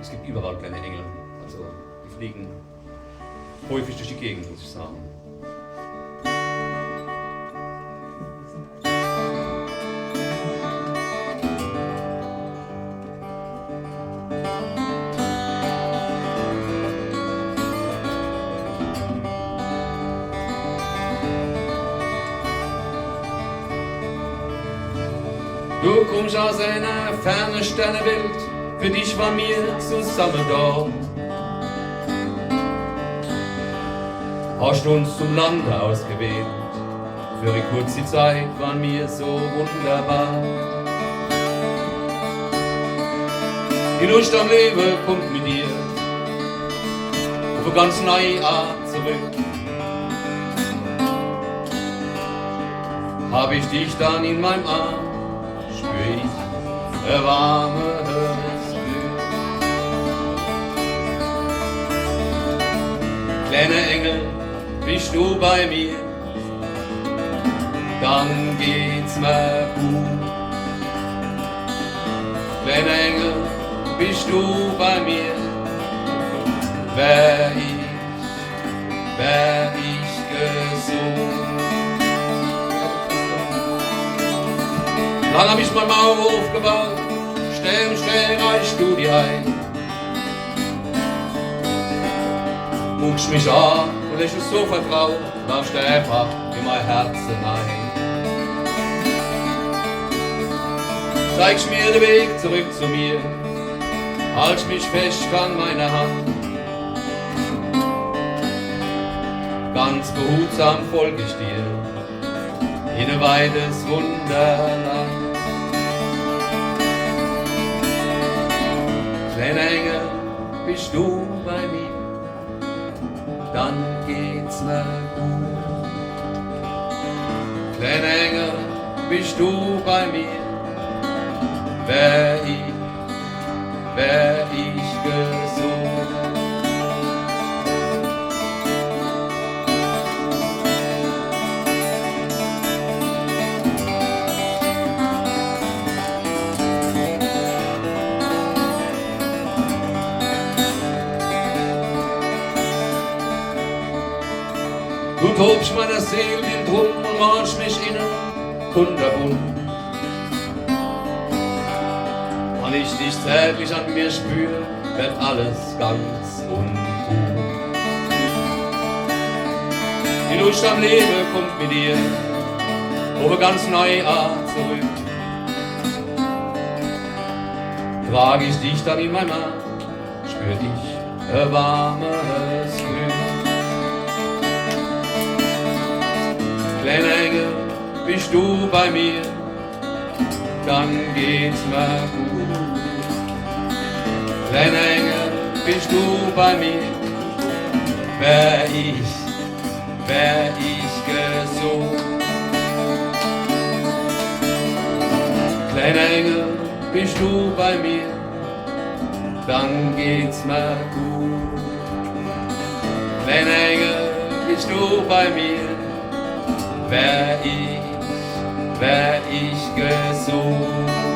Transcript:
Es gibt überall kleine Engel. Also die fliegen häufig durch die Gegend, muss ich sagen. Du kommst aus einer fernen Sternenwelt, für dich waren wir zusammen dort. Hast uns zum Lande ausgewählt, für eine kurze Zeit waren wir so wunderbar. Die Lust am Leben kommt mit dir auf eine ganz neue Art zurück. Hab ich dich dann in meinem Arm, spür ich ein warmes Glück. Kleiner Engel, bist du bei mir, dann geht's mir gut. Kleiner Engel, bist du bei mir, wär ich gesund. Lang hab ich mein Mauer aufgebaut, schnell reichst du dir ein. Muckst mich an und lächelst so vertraut, warfst einfach in mein Herzen ein. Zeigst mir den Weg zurück zu mir, haltst mich fest an meiner Hand. Ganz behutsam folg ich dir in ein weites Wunderland. Kleiner Engel, bist du bei mir, dann geht's mir gut. Kleiner Engel, bist du bei mir, wär ich gesund. Du tobst meiner Seele wild rum und machst mich innen kunterbunt. Wenn ich dich zärtlich an mir spür, wird alles ganz ungut. Die Lust am Leben kommt mit dir auf eine ganz neue Art zurück. Trag ich dich dann in meinem Arm, spür ich ein warmes Glück. Kleiner Engel, bist du bei mir, dann geht's mir gut. Kleiner Engel, bist du bei mir, wär ich gesund. Kleiner Engel, bist du bei mir, dann geht's mir gut. Kleiner Engel, bist du bei mir, wär ich gesund.